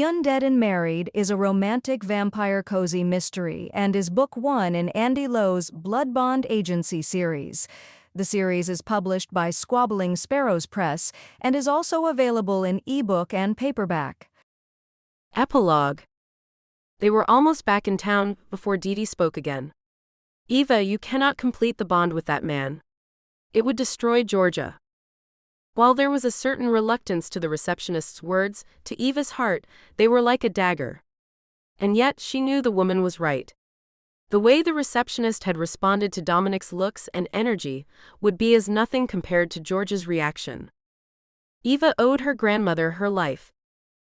Undead and Married is a romantic vampire cozy mystery and is book one in Andy Lowe's Blood Bond Agency series. The series is published by Squabbling Sparrows Press and is also available in ebook and paperback. Epilogue. They were almost back in town before Dee Dee spoke again. Eva, you cannot complete the bond with that man. It would destroy Georgia. While there was a certain reluctance to the receptionist's words, to Eva's heart, they were like a dagger. And yet she knew the woman was right. The way the receptionist had responded to Dominik's looks and energy would be as nothing compared to Georgia's reaction. Eva owed her grandmother her life.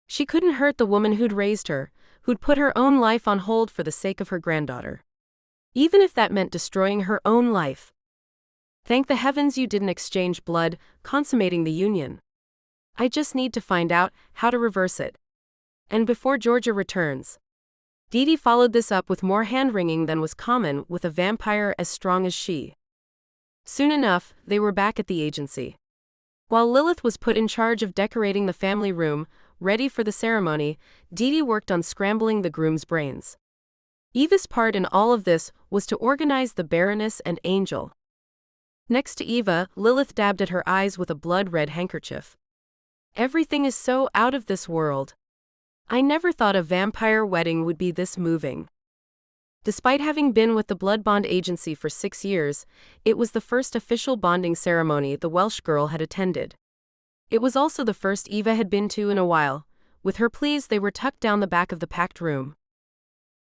She couldn't hurt the woman who'd raised her, who'd put her own life on hold for the sake of her granddaughter. Even if that meant destroying her own life. Thank the heavens you didn't exchange blood, consummating the union. I just need to find out how to reverse it. And before Georgia returns. Dee Dee followed this up with more hand-wringing than was common with a vampire as strong as she. Soon enough, they were back at the agency. While Lilith was put in charge of decorating the family room, ready for the ceremony, Dee Dee worked on scrambling the groom's brains. Eva's part in all of this was to organize the Baroness and Angel. Next to Eva, Lilith dabbed at her eyes with a blood-red handkerchief. Everything is so out of this world. I never thought a vampire wedding would be this moving. Despite having been with the Blood Bond Agency for 6 years, it was the first official bonding ceremony the Welsh girl had attended. It was also the first Eva had been to in a while. With her pleas, they were tucked down the back of the packed room.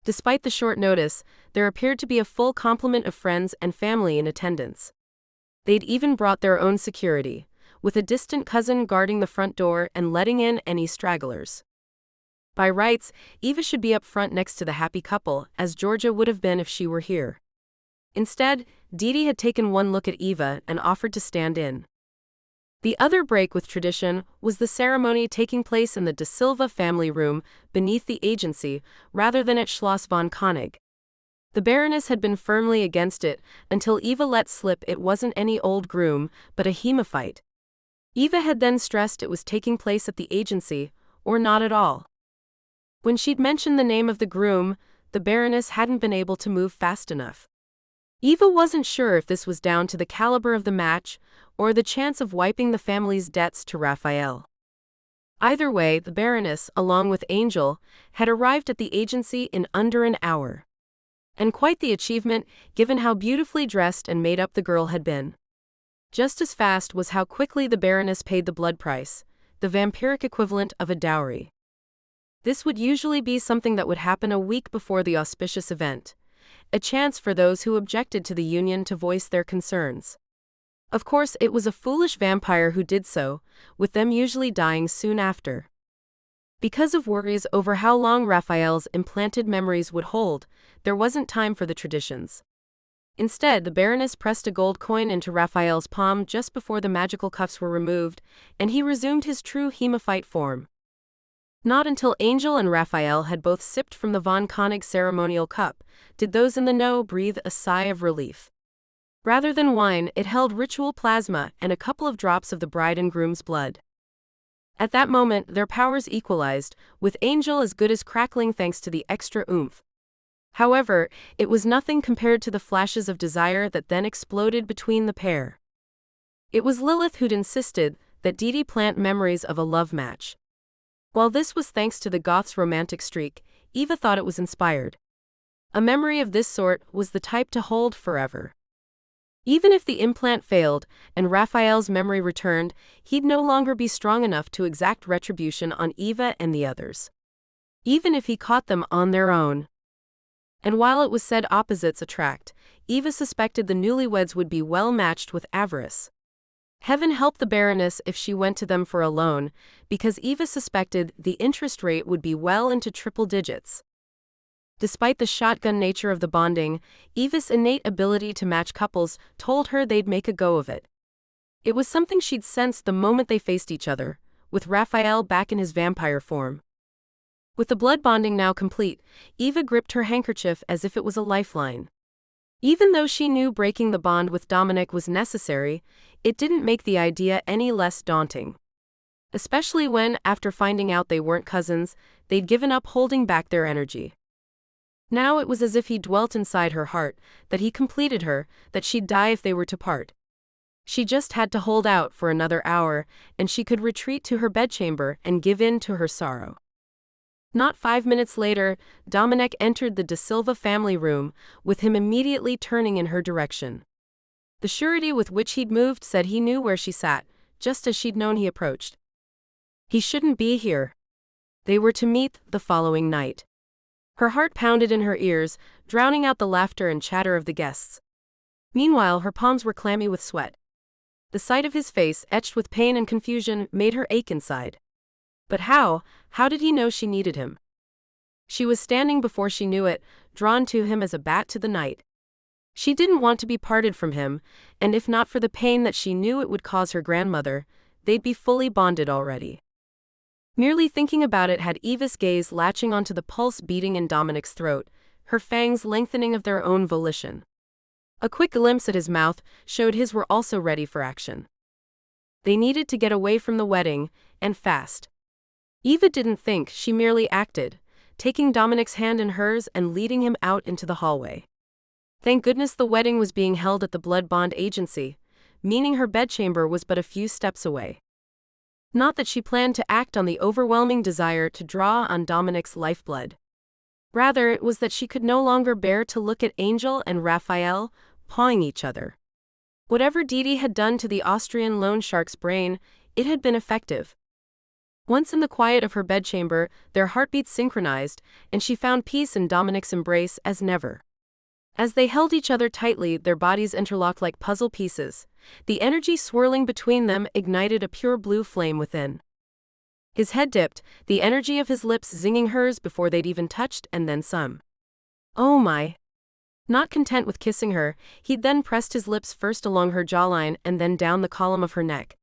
Despite the short notice, there appeared to be a full complement of friends and family in attendance. They'd even brought their own security, with a distant cousin guarding the front door and letting in any stragglers. By rights, Eva should be up front next to the happy couple, as Georgia would have been if she were here. Instead, Dee Dee had taken one look at Eva and offered to stand in. The other break with tradition was the ceremony taking place in the De Silva family room beneath the agency, rather than at Schloss von Koenig. The Baroness had been firmly against it until Eva let slip it wasn't any old groom, but a hematophyte. Eva had then stressed it was taking place at the agency, or not at all. When she'd mentioned the name of the groom, the Baroness hadn't been able to move fast enough. Eva wasn't sure if this was down to the caliber of the match, or the chance of wiping the family's debts to Raphael. Either way, the Baroness, along with Angel, had arrived at the agency in under an hour. And quite the achievement, given how beautifully dressed and made up the girl had been. Just as fast was how quickly the Baroness paid the blood price, the vampiric equivalent of a dowry. This would usually be something that would happen a week before the auspicious event, a chance for those who objected to the union to voice their concerns. Of course, it was a foolish vampire who did so, with them usually dying soon after. Because of worries over how long Raphael's implanted memories would hold, there wasn't time for the traditions. Instead, the Baroness pressed a gold coin into Raphael's palm just before the magical cuffs were removed, and he resumed his true hematophyte form. Not until Angel and Raphael had both sipped from the von Koenig ceremonial cup did those in the know breathe a sigh of relief. Rather than wine, it held ritual plasma and a couple of drops of the bride and groom's blood. At that moment, their powers equalized, with Angel as good as crackling thanks to the extra oomph. However, it was nothing compared to the flashes of desire that then exploded between the pair. It was Lilith who'd insisted that Dee Dee plant memories of a love match. While this was thanks to the goth's romantic streak, Eva thought it was inspired. A memory of this sort was the type to hold forever. Even if the implant failed, and Raphael's memory returned, he'd no longer be strong enough to exact retribution on Eva and the others. Even if he caught them on their own. And while it was said opposites attract, Eva suspected the newlyweds would be well matched with avarice. Heaven help the Baroness if she went to them for a loan, because Eva suspected the interest rate would be well into triple digits. Despite the shotgun nature of the bonding, Eva's innate ability to match couples told her they'd make a go of it. It was something she'd sensed the moment they faced each other, with Raphael back in his vampire form. With the blood bonding now complete, Eva gripped her handkerchief as if it was a lifeline. Even though she knew breaking the bond with Dominik was necessary, it didn't make the idea any less daunting. especially when, after finding out they weren't cousins, they'd given up holding back their energy. Now it was as if he dwelt inside her heart, that he completed her, that she'd die if they were to part. She just had to hold out for another hour, and she could retreat to her bedchamber and give in to her sorrow. Not 5 minutes later, Dominik entered the De Silva family room, with him immediately turning in her direction. The surety with which he'd moved said he knew where she sat, just as she'd known he approached. He shouldn't be here. They were to meet the following night. Her heart pounded in her ears, drowning out the laughter and chatter of the guests. Meanwhile, her palms were clammy with sweat. The sight of his face, etched with pain and confusion, made her ache inside. But how did he know she needed him? She was standing before she knew it, drawn to him as a bat to the night. She didn't want to be parted from him, and if not for the pain that she knew it would cause her grandmother, they'd be fully bonded already. Merely thinking about it had Eva's gaze latching onto the pulse beating in Dominik's throat, her fangs lengthening of their own volition. A quick glimpse at his mouth showed his were also ready for action. They needed to get away from the wedding, and fast. Eva didn't think, she merely acted, taking Dominik's hand in hers and leading him out into the hallway. Thank goodness the wedding was being held at the Blood Bond Agency, meaning her bedchamber was but a few steps away. Not that she planned to act on the overwhelming desire to draw on Dominik's lifeblood. Rather, it was that she could no longer bear to look at Angel and Raphael pawing each other. Whatever Didi had done to the Austrian loan shark's brain, it had been effective. Once in the quiet of her bedchamber, their heartbeats synchronized, and she found peace in Dominik's embrace as never. As they held each other tightly, their bodies interlocked like puzzle pieces. The energy swirling between them ignited a pure blue flame within. His head dipped, the energy of his lips zinging hers before they'd even touched, and then some. Oh my! Not content with kissing her, he'd then pressed his lips first along her jawline and then down the column of her neck.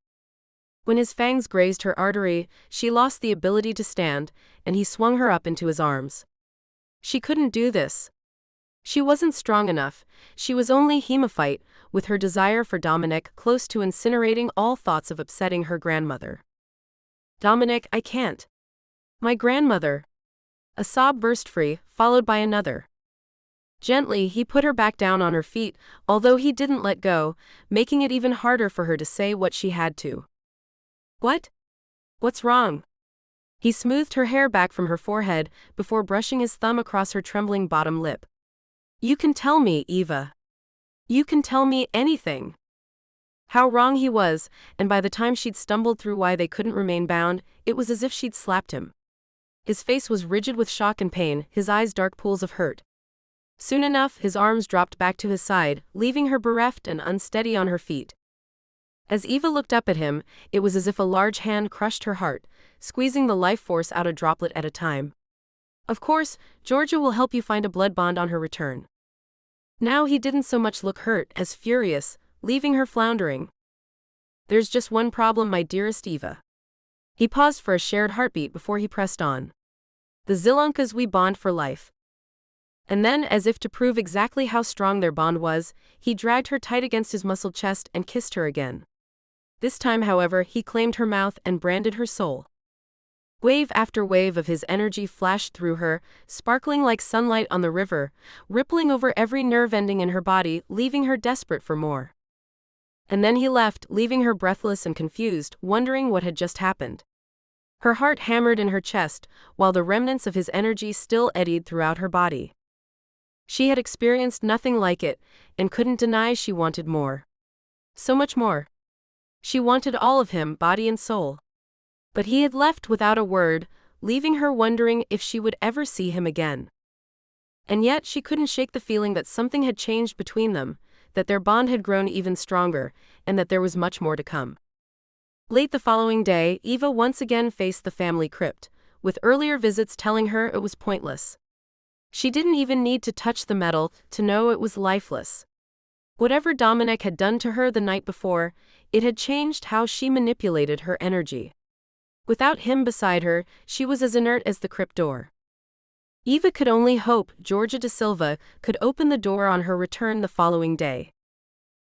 When his fangs grazed her artery, she lost the ability to stand, and he swung her up into his arms. She couldn't do this. She wasn't strong enough, she was only hemophyte, with her desire for Dominik close to incinerating all thoughts of upsetting her grandmother. Dominik, I can't. My grandmother. A sob burst free, followed by another. Gently, he put her back down on her feet, although he didn't let go, making it even harder for her to say what she had to. What? What's wrong? He smoothed her hair back from her forehead before brushing his thumb across her trembling bottom lip. You can tell me, Eva. You can tell me anything. How wrong he was, and by the time she'd stumbled through why they couldn't remain bound, it was as if she'd slapped him. His face was rigid with shock and pain, his eyes dark pools of hurt. Soon enough, his arms dropped back to his side, leaving her bereft and unsteady on her feet. As Eva looked up at him, it was as if a large hand crushed her heart, squeezing the life force out a droplet at a time. Of course, Georgia will help you find a blood bond on her return. Now he didn't so much look hurt as furious, leaving her floundering. There's just one problem, my dearest Eva. He paused for a shared heartbeat before he pressed on. The Zilonkas, we bond for life. And then, as if to prove exactly how strong their bond was, he dragged her tight against his muscled chest and kissed her again. This time, however, he claimed her mouth and branded her soul. Wave after wave of his energy flashed through her, sparkling like sunlight on the river, rippling over every nerve ending in her body, leaving her desperate for more. And then he left, leaving her breathless and confused, wondering what had just happened. Her heart hammered in her chest, while the remnants of his energy still eddied throughout her body. She had experienced nothing like it, and couldn't deny she wanted more. So much more. She wanted all of him, body and soul. But he had left without a word, leaving her wondering if she would ever see him again. And yet she couldn't shake the feeling that something had changed between them, that their bond had grown even stronger, and that there was much more to come. Late the following day, Eva once again faced the family crypt, with earlier visits telling her it was pointless. She didn't even need to touch the metal to know it was lifeless. Whatever Dominik had done to her the night before, it had changed how she manipulated her energy. Without him beside her, she was as inert as the crypt door. Eva could only hope Georgia De Silva could open the door on her return the following day.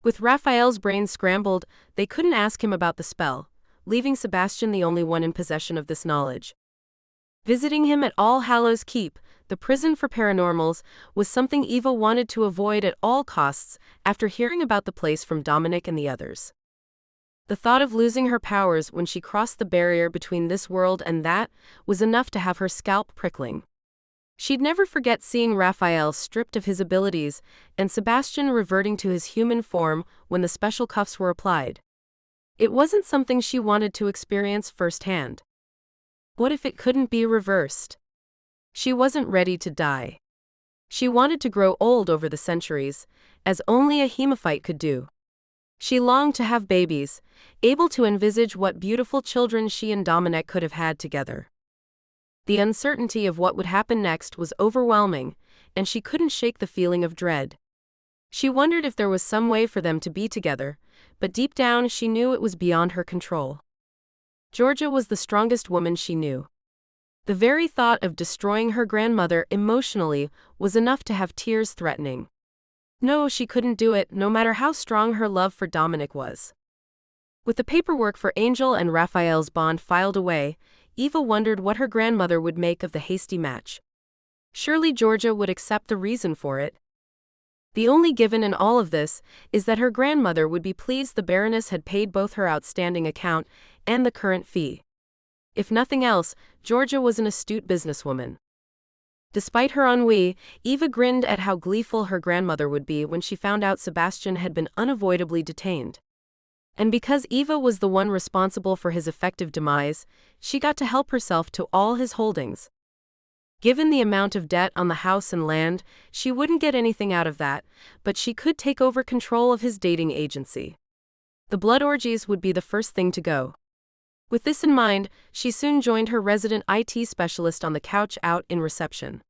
With Raphael's brain scrambled, they couldn't ask him about the spell, leaving Sebastian the only one in possession of this knowledge. Visiting him at All Hallows Keep, the prison for paranormals, was something Eva wanted to avoid at all costs after hearing about the place from Dominik and the others. The thought of losing her powers when she crossed the barrier between this world and that was enough to have her scalp prickling. She'd never forget seeing Raphael stripped of his abilities and Sebastian reverting to his human form when the special cuffs were applied. It wasn't something she wanted to experience firsthand. What if it couldn't be reversed? She wasn't ready to die. She wanted to grow old over the centuries, as only a hematophyte could do. She longed to have babies, able to envisage what beautiful children she and Dominik could have had together. The uncertainty of what would happen next was overwhelming, and she couldn't shake the feeling of dread. She wondered if there was some way for them to be together, but deep down she knew it was beyond her control. Georgia was the strongest woman she knew. The very thought of destroying her grandmother emotionally was enough to have tears threatening. No, she couldn't do it, no matter how strong her love for Dominik was. With the paperwork for Angel and Raphael's bond filed away, Eva wondered what her grandmother would make of the hasty match. Surely Georgia would accept the reason for it. The only given in all of this is that her grandmother would be pleased the Baroness had paid both her outstanding account and the current fee. If nothing else, Georgia was an astute businesswoman. Despite her ennui, Eva grinned at how gleeful her grandmother would be when she found out Sebastian had been unavoidably detained. And because Eva was the one responsible for his effective demise, she got to help herself to all his holdings. Given the amount of debt on the house and land, she wouldn't get anything out of that, but she could take over control of his dating agency. The blood orgies would be the first thing to go. With this in mind, she soon joined her resident IT specialist on the couch out in reception.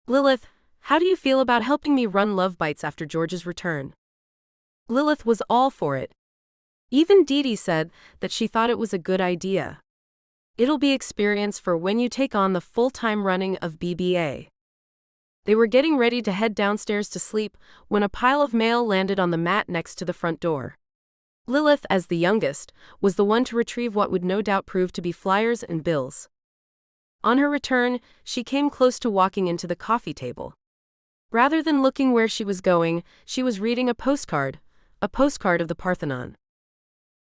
Lilith, how do you feel about helping me run Love Bites after George's return? Lilith was all for it. Even Dee said that she thought it was a good idea. It'll be experience for when you take on the full-time running of BBA. They were getting ready to head downstairs to sleep when a pile of mail landed on the mat next to the front door. Lilith, as the youngest, was the one to retrieve what would no doubt prove to be flyers and bills. On her return, she came close to walking into the coffee table. Rather than looking where she was going, she was reading a postcard of the Parthenon.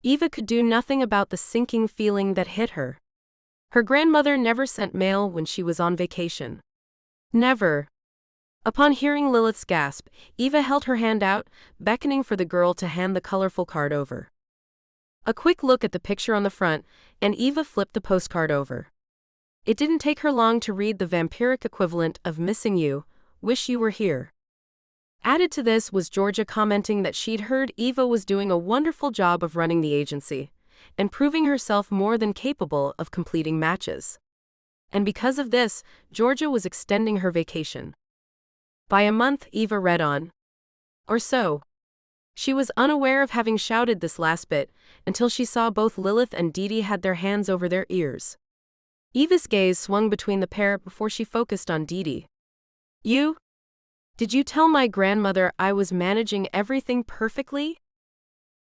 Eva could do nothing about the sinking feeling that hit her. Her grandmother never sent mail when she was on vacation. Never. Upon hearing Lilith's gasp, Eva held her hand out, beckoning for the girl to hand the colorful card over. A quick look at the picture on the front, and Eva flipped the postcard over. It didn't take her long to read the vampiric equivalent of "missing you, wish you were here." Added to this was Georgia commenting that she'd heard Eva was doing a wonderful job of running the agency, and proving herself more than capable of completing matches. And because of this, Georgia was extending her vacation. By a month, Eva read on. Or so. She was unaware of having shouted this last bit, until she saw both Lilith and Dee had their hands over their ears. Eva's gaze swung between the pair before she focused on Dee. You? Did you tell my grandmother I was managing everything perfectly?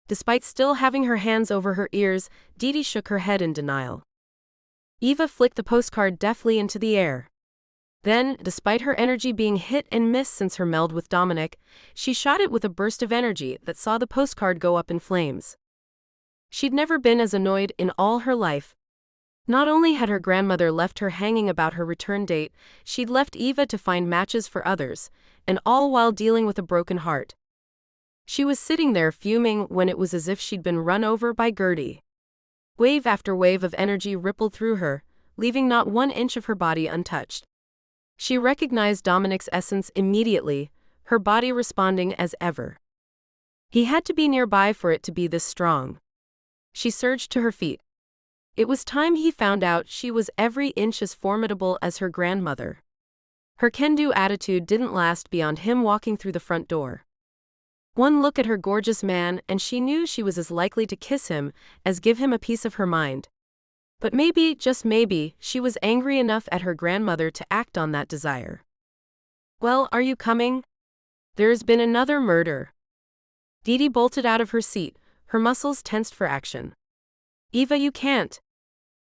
Despite still having her hands over her ears, Dee shook her head in denial. Eva flicked the postcard deftly into the air. Then, despite her energy being hit and miss since her meld with Dominik, she shot it with a burst of energy that saw the postcard go up in flames. She'd never been as annoyed in all her life. Not only had her grandmother left her hanging about her return date, she'd left Eva to find matches for others, and all while dealing with a broken heart. She was sitting there fuming when it was as if she'd been run over by Gertie. Wave after wave of energy rippled through her, leaving not 1 inch of her body untouched. She recognized Dominik's essence immediately, her body responding as ever. He had to be nearby for it to be this strong. She surged to her feet. It was time he found out she was every inch as formidable as her grandmother. Her can-do attitude didn't last beyond him walking through the front door. One look at her gorgeous man and she knew she was as likely to kiss him as give him a piece of her mind. But maybe, just maybe, she was angry enough at her grandmother to act on that desire. Well, are you coming? There's been another murder. Dee bolted out of her seat, her muscles tensed for action. Eva, you can't.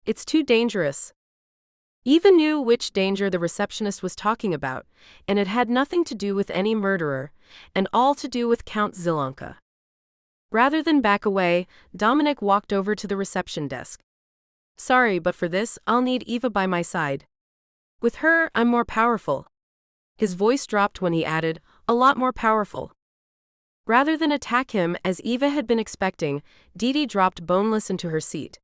It's too dangerous. Eva knew which danger the receptionist was talking about, and it had nothing to do with any murderer, and all to do with Count Zilonka. Rather than back away, Dominik walked over to the reception desk. Sorry, but for this, I'll need Eva by my side. With her, I'm more powerful. His voice dropped when he added, a lot more powerful. Rather than attack him as Eva had been expecting, Didi dropped boneless into her seat.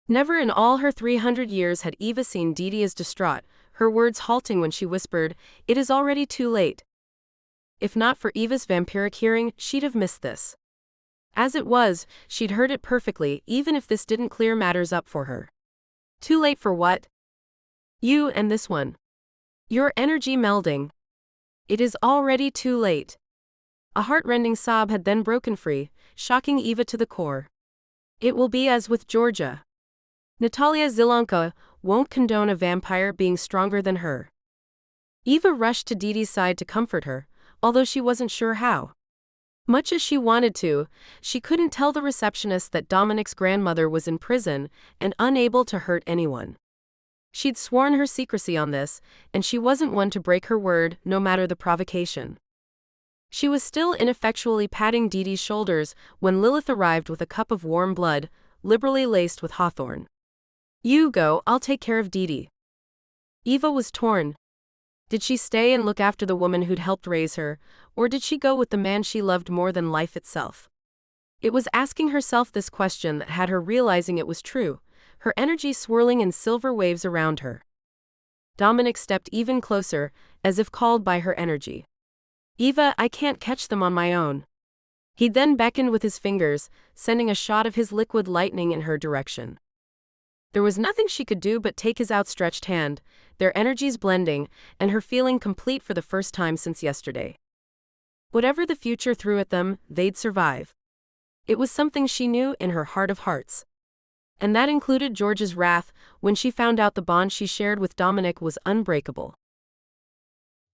Never in all her 300 years had Eva seen Didi as distraught, her words halting when she whispered, "It is already too late." If not for Eva's vampiric hearing, she'd have missed this. As it was, she'd heard it perfectly, even if this didn't clear matters up for her. Too late for what? You and this one. Your energy melding. It is already too late. A heart-rending sob had then broken free, shocking Eva to the core. It will be as with Georgia. Natalia Zilonka won't condone a vampire being stronger than her. Eva rushed to Didi's side to comfort her, although she wasn't sure how. Much as she wanted to, she couldn't tell the receptionist that Dominik's grandmother was in prison and unable to hurt anyone. She'd sworn her secrecy on this, and she wasn't one to break her word, no matter the provocation. She was still ineffectually patting Didi's shoulders when Lilith arrived with a cup of warm blood, liberally laced with hawthorn. You go, I'll take care of Didi. Eva was torn. Did she stay and look after the woman who'd helped raise her, or did she go with the man she loved more than life itself? It was asking herself this question that had her realizing it was true, her energy swirling in silver waves around her. Dominik stepped even closer, as if called by her energy. Eva, I can't catch them on my own. He then beckoned with his fingers, sending a shot of his liquid lightning in her direction. There was nothing she could do but take his outstretched hand, their energies blending, and her feeling complete for the first time since yesterday. Whatever the future threw at them, they'd survive. It was something she knew in her heart of hearts. And that included George's wrath when she found out the bond she shared with Dominik was unbreakable.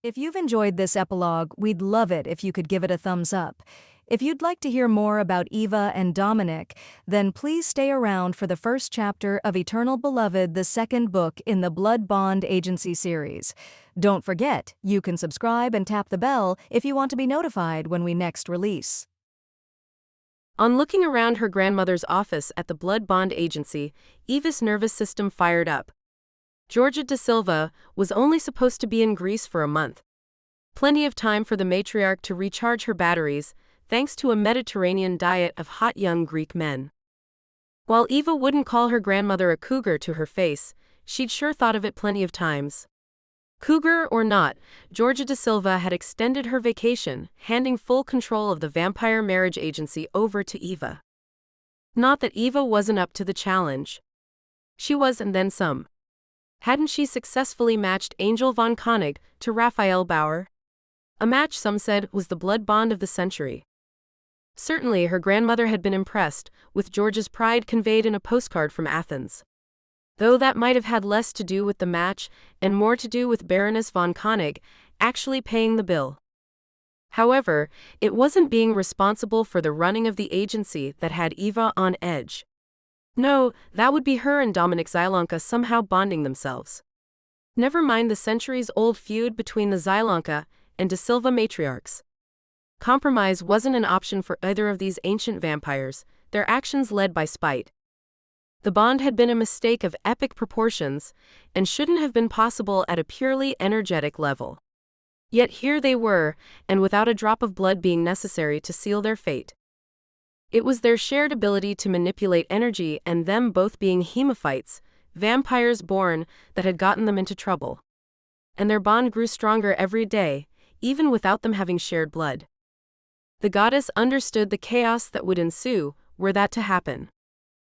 If you've enjoyed this epilogue, we'd love it if you could give it a thumbs up. If you'd like to hear more about Eva and Dominik, then please stay around for the first chapter of Eternal Beloved, the second book in the Blood Bond Agency series. Don't forget, you can subscribe and tap the bell if you want to be notified when we next release. On looking around her grandmother's office at the Blood Bond Agency, Eva's nervous system fired up. Eva De Silva was only supposed to be in Greece for a month. Plenty of time for the matriarch to recharge her batteries, thanks to a Mediterranean diet of hot young Greek men. While Eva wouldn't call her grandmother a cougar to her face, she'd sure thought of it plenty of times. Cougar or not, Eva De Silva had extended her vacation, handing full control of the vampire marriage agency over to Eva. Not that Eva wasn't up to the challenge. She was, and then some. Hadn't she successfully matched Angel von Koenig to Raphael Bauer? A match some said was the blood bond of the century. Certainly her grandmother had been impressed, with George's pride conveyed in a postcard from Athens. Though that might have had less to do with the match, and more to do with Baroness von Koenig actually paying the bill. However, it wasn't being responsible for the running of the agency that had Eva on edge. No, that would be her and Dominik Zilonka somehow bonding themselves. Never mind the centuries-old feud between the Zilonka and De Silva matriarchs. Compromise wasn't an option for either of these ancient vampires, their actions led by spite. The bond had been a mistake of epic proportions, and shouldn't have been possible at a purely energetic level. Yet here they were, and without a drop of blood being necessary to seal their fate. It was their shared ability to manipulate energy and them both being hemophites, vampires born, that had gotten them into trouble. And their bond grew stronger every day, even without them having shared blood. The goddess understood the chaos that would ensue, were that to happen.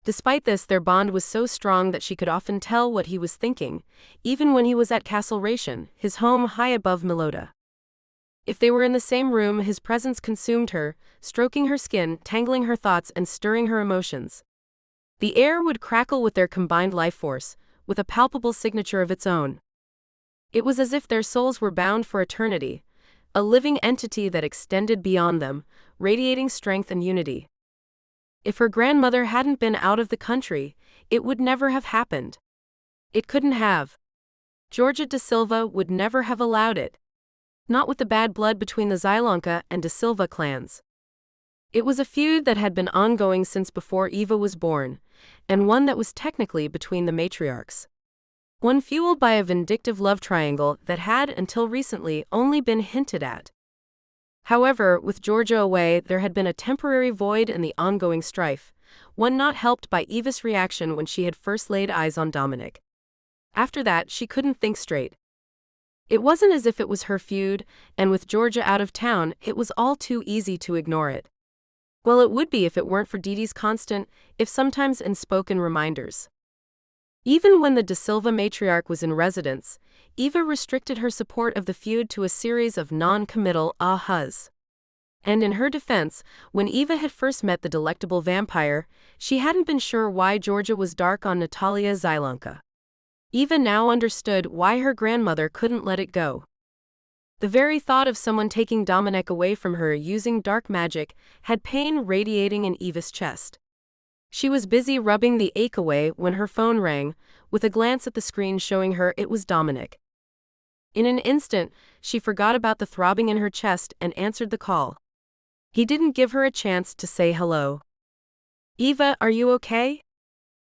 Despite this, their bond was so strong that she could often tell what he was thinking, even when he was at Castle Ration, his home high above Meloda. If they were in the same room, his presence consumed her, stroking her skin, tangling her thoughts, and stirring her emotions. The air would crackle with their combined life force, with a palpable signature of its own. It was as if their souls were bound for eternity, a living entity that extended beyond them, radiating strength and unity. If her grandmother hadn't been out of the country, it would never have happened. It couldn't have. Georgia De Silva would never have allowed it. Not with the bad blood between the Zilonka and De Silva clans. It was a feud that had been ongoing since before Eva was born, and one that was technically between the matriarchs. One fueled by a vindictive love triangle that had, until recently, only been hinted at. However, with Georgia away, there had been a temporary void in the ongoing strife, one not helped by Eva's reaction when she had first laid eyes on Dominik. After that, she couldn't think straight. It wasn't as if it was her feud, and with Georgia out of town, it was all too easy to ignore it. Well, it would be if it weren't for Didi's constant, if sometimes unspoken reminders. Even when the De Silva matriarch was in residence, Eva restricted her support of the feud to a series of non-committal ahas. And in her defense, when Eva had first met the delectable vampire, she hadn't been sure why Georgia was dark on Natalia Zilonka. Eva now understood why her grandmother couldn't let it go. The very thought of someone taking Dominik away from her using dark magic had pain radiating in Eva's chest. She was busy rubbing the ache away when her phone rang, with a glance at the screen showing her it was Dominik. In an instant, she forgot about the throbbing in her chest and answered the call. He didn't give her a chance to say hello. "Eva, are you okay?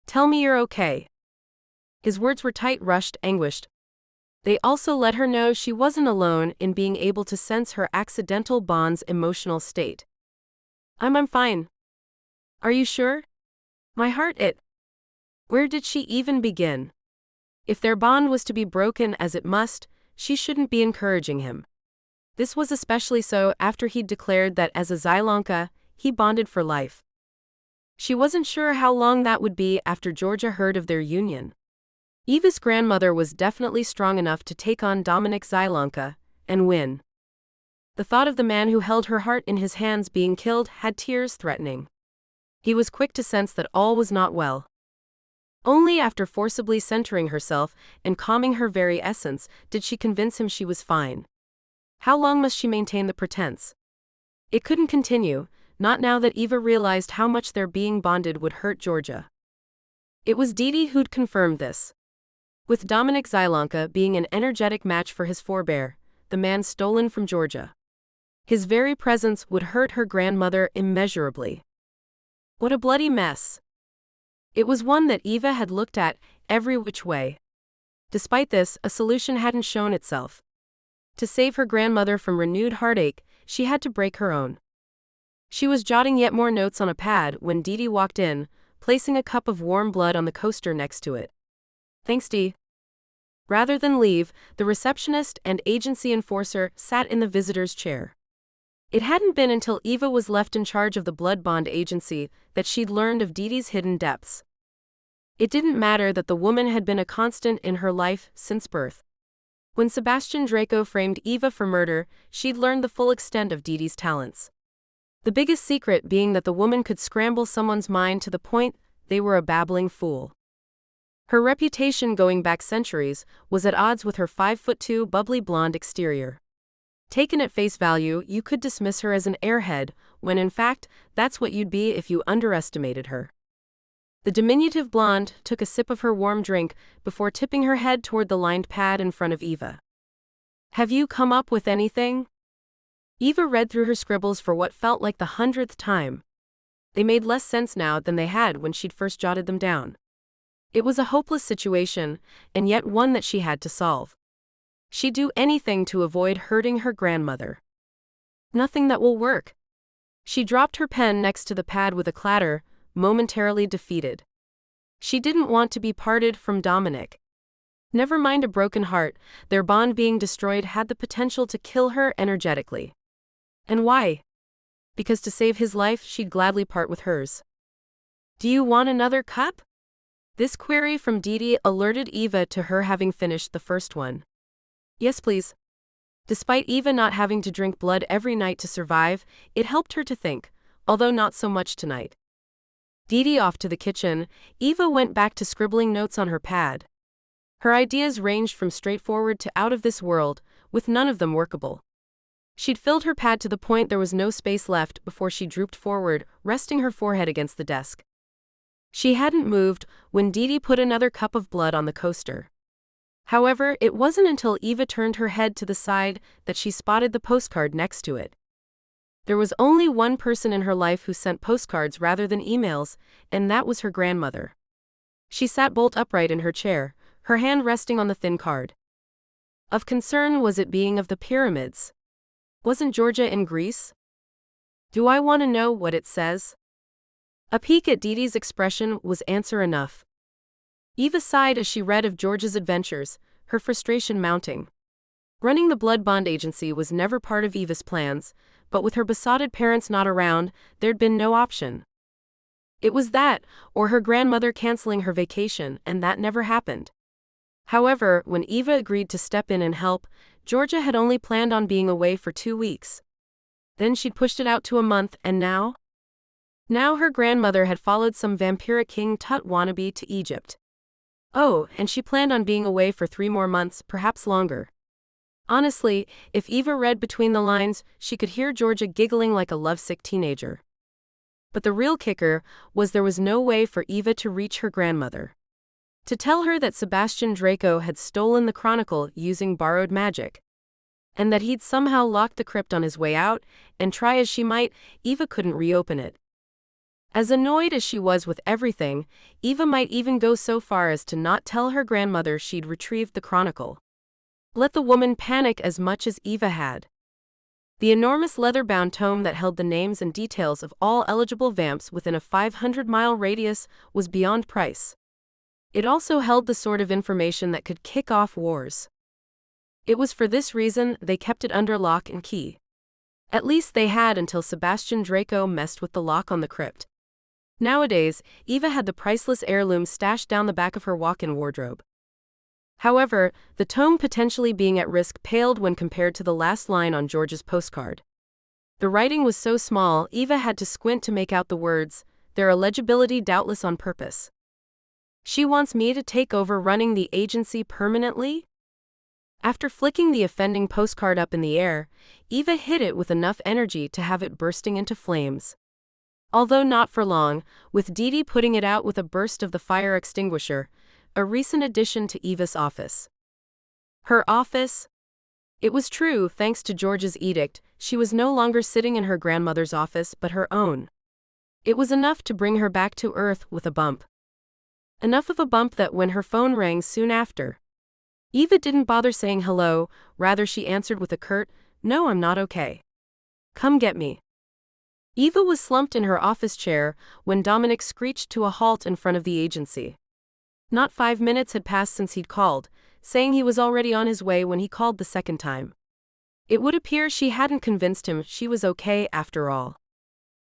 Tell me you're okay." His words were tight, rushed, anguished. They also let her know she wasn't alone in being able to sense her accidental bond's emotional state. I'm fine. Are you sure? My heart, Where did she even begin? If their bond was to be broken as it must, she shouldn't be encouraging him. This was especially so after he'd declared that as a Zilonka, he bonded for life. She wasn't sure how long that would be after Georgia heard of their union. Eva's grandmother was definitely strong enough to take on Dominik Zilonka and win. The thought of the man who held her heart in his hands being killed had tears threatening. He was quick to sense that all was not well. Only after forcibly centering herself and calming her very essence did she convince him she was fine. How long must she maintain the pretense? It couldn't continue, not now that Eva realized how much their being bonded would hurt Georgia. It was Didi who'd confirmed this. With Dominik Zilonka being an energetic match for his forebear, the man stolen from Georgia. His very presence would hurt her grandmother immeasurably. What a bloody mess. It was one that Eva had looked at every which way. Despite this, a solution hadn't shown itself. To save her grandmother from renewed heartache, she had to break her own. She was jotting yet more notes on a pad when Didi walked in, placing a cup of warm blood on the coaster next to it. Thanks, Dee. Rather than leave, the receptionist and agency enforcer sat in the visitor's chair. It hadn't been until Eva was left in charge of the blood bond agency that she'd learned of Didi's hidden depths. It didn't matter that the woman had been a constant in her life since birth. When Sebastian Draco framed Eva for murder, she'd learned the full extent of Didi's talents. The biggest secret being that the woman could scramble someone's mind to the point they were a babbling fool. Her reputation going back centuries was at odds with her 5'2" bubbly blonde exterior. Taken at face value, you could dismiss her as an airhead, when in fact, that's what you'd be if you underestimated her. The diminutive blonde took a sip of her warm drink before tipping her head toward the lined pad in front of Eva. Have you come up with anything? Eva read through her scribbles for what felt like the 100th time. They made less sense now than they had when she'd first jotted them down. It was a hopeless situation, and yet one that she had to solve. She'd do anything to avoid hurting her grandmother. Nothing that will work. She dropped her pen next to the pad with a clatter, momentarily defeated. She didn't want to be parted from Dominik. Never mind a broken heart, their bond being destroyed had the potential to kill her energetically. And why? Because to save his life, she'd gladly part with hers. Do you want another cup? This query from Didi alerted Eva to her having finished the first one. Yes, please. Despite Eva not having to drink blood every night to survive, it helped her to think, although not so much tonight. Didi off to the kitchen, Eva went back to scribbling notes on her pad. Her ideas ranged from straightforward to out of this world, with none of them workable. She'd filled her pad to the point there was no space left before she drooped forward, resting her forehead against the desk. She hadn't moved when Didi put another cup of blood on the coaster. However, it wasn't until Eva turned her head to the side that she spotted the postcard next to it. There was only one person in her life who sent postcards rather than emails, and that was her grandmother. She sat bolt upright in her chair, her hand resting on the thin card. Of concern was it being of the pyramids. Wasn't Georgia in Greece? Do I want to know what it says? A peek at Didi's expression was answer enough. Eva sighed as she read of Georgia's adventures, her frustration mounting. Running the blood bond agency was never part of Eva's plans, but with her besotted parents not around, there'd been no option. It was that, or her grandmother canceling her vacation, and that never happened. However, when Eva agreed to step in and help, Georgia had only planned on being away for 2 weeks. Then she'd pushed it out to a month, and now? Now her grandmother had followed some vampiric King Tut wannabe to Egypt. Oh, and she planned on being away for 3 more months, perhaps longer. Honestly, if Eva read between the lines, she could hear Georgia giggling like a lovesick teenager. But the real kicker was there was no way for Eva to reach her grandmother. To tell her that Sebastian Draco had stolen the chronicle using borrowed magic. And that he'd somehow locked the crypt on his way out, and try as she might, Eva couldn't reopen it. As annoyed as she was with everything, Eva might even go so far as to not tell her grandmother she'd retrieved the chronicle. Let the woman panic as much as Eva had. The enormous leather-bound tome that held the names and details of all eligible vamps within a 500-mile radius was beyond price. It also held the sort of information that could kick off wars. It was for this reason they kept it under lock and key. At least they had until Sebastian Draco messed with the lock on the crypt. Nowadays, Eva had the priceless heirloom stashed down the back of her walk-in wardrobe. However, the tome potentially being at risk paled when compared to the last line on George's postcard. The writing was so small, Eva had to squint to make out the words, their illegibility doubtless on purpose. She wants me to take over running the agency permanently? After flicking the offending postcard up in the air, Eva hit it with enough energy to have it bursting into flames. Although not for long, with Didi putting it out with a burst of the fire extinguisher, a recent addition to Eva's office. Her office? It was true, thanks to George's edict, she was no longer sitting in her grandmother's office but her own. It was enough to bring her back to earth with a bump. Enough of a bump that when her phone rang soon after, Eva didn't bother saying hello, rather she answered with a curt, "No, I'm not okay. Come get me." Eva was slumped in her office chair when Dominik screeched to a halt in front of the agency. Not 5 minutes had passed since he'd called, saying he was already on his way when he called the second time. It would appear she hadn't convinced him she was okay after all.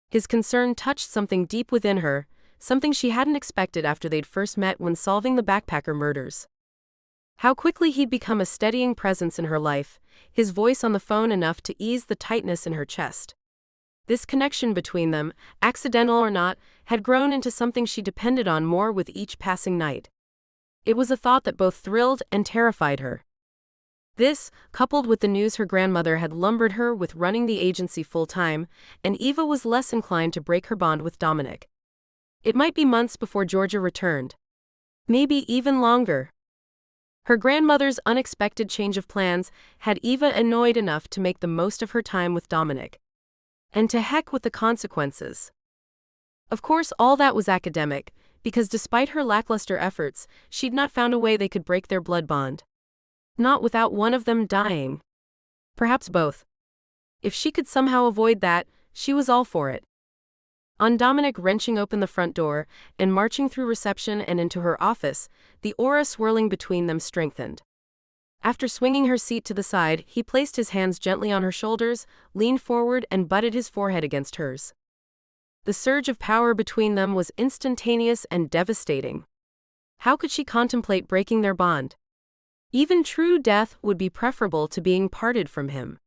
His concern touched something deep within her, something she hadn't expected after they'd first met when solving the backpacker murders. How quickly he'd become a steadying presence in her life, his voice on the phone enough to ease the tightness in her chest. This connection between them, accidental or not, had grown into something she depended on more with each passing night. It was a thought that both thrilled and terrified her. This, coupled with the news her grandmother had lumbered her with running the agency full-time, and Eva was less inclined to break her bond with Dominik. It might be months before Georgia returned. Maybe even longer. Her grandmother's unexpected change of plans had Eva annoyed enough to make the most of her time with Dominik. And to heck with the consequences. Of course, all that was academic, because despite her lackluster efforts, she'd not found a way they could break their blood bond. Not without one of them dying. Perhaps both. If she could somehow avoid that, she was all for it. On Dominik wrenching open the front door and marching through reception and into her office, the aura swirling between them strengthened. After swinging her seat to the side, he placed his hands gently on her shoulders, leaned forward and butted his forehead against hers. The surge of power between them was instantaneous and devastating. How could she contemplate breaking their bond? Even true death would be preferable to being parted from him.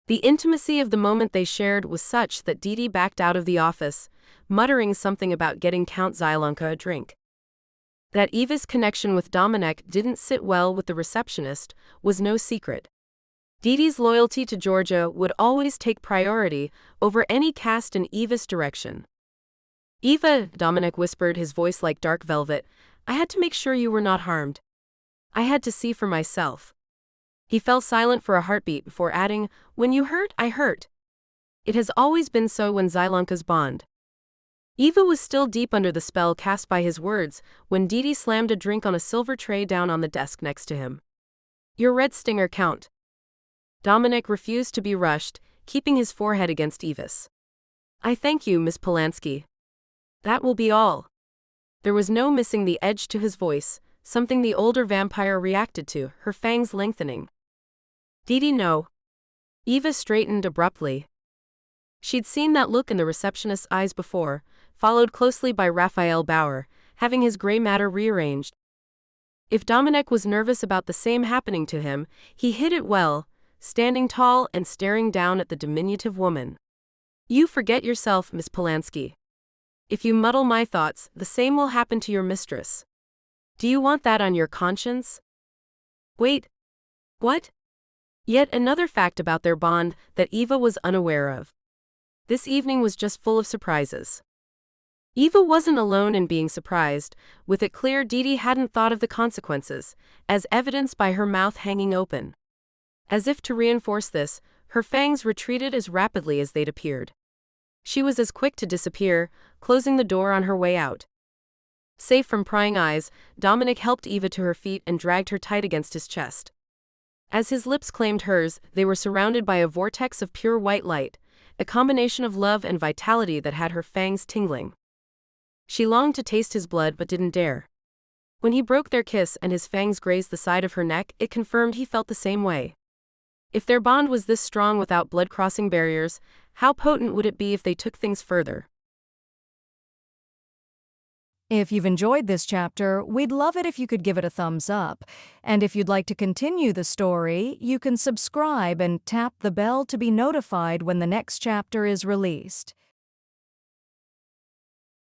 The intimacy of the moment they shared was such that Didi backed out of the office, muttering something about getting Count Zilonka a drink. That Eva's connection with Dominik didn't sit well with the receptionist was no secret. Didi's loyalty to Georgia would always take priority over any cast in Eva's direction. Eva, Dominik whispered, his voice like dark velvet, I had to make sure you were not harmed. I had to see for myself. He fell silent for a heartbeat before adding, when you hurt, I hurt. It has always been so when Zilonka's bond. Eva was still deep under the spell cast by his words when Didi slammed a drink on a silver tray down on the desk next to him. Your red stinger, Count. Dominik refused to be rushed, keeping his forehead against Eva's. I thank you, Miss Polanski. That will be all. There was no missing the edge to his voice, something the older vampire reacted to, her fangs lengthening. Didi, no. Eva straightened abruptly. She'd seen that look in the receptionist's eyes before, followed closely by Raphael Bauer, having his gray matter rearranged. If Dominik was nervous about the same happening to him, he hid it well, standing tall and staring down at the diminutive woman. You forget yourself, Miss Polanski. If you muddle my thoughts, the same will happen to your mistress. Do you want that on your conscience? Wait. What? Yet another fact about their bond that Eva was unaware of. This evening was just full of surprises. Eva wasn't alone in being surprised, with it clear Didi hadn't thought of the consequences, as evidenced by her mouth hanging open. As if to reinforce this, her fangs retreated as rapidly as they'd appeared. She was as quick to disappear, closing the door on her way out. Safe from prying eyes, Dominik helped Eva to her feet and dragged her tight against his chest. As his lips claimed hers, they were surrounded by a vortex of pure white light, a combination of love and vitality that had her fangs tingling. She longed to taste his blood but didn't dare. When he broke their kiss and his fangs grazed the side of her neck, it confirmed he felt the same way. If their bond was this strong without blood-crossing barriers, how potent would it be if they took things further? If you've enjoyed this chapter, we'd love it if you could give it a thumbs up. And if you'd like to continue the story, you can subscribe and tap the bell to be notified when the next chapter is released.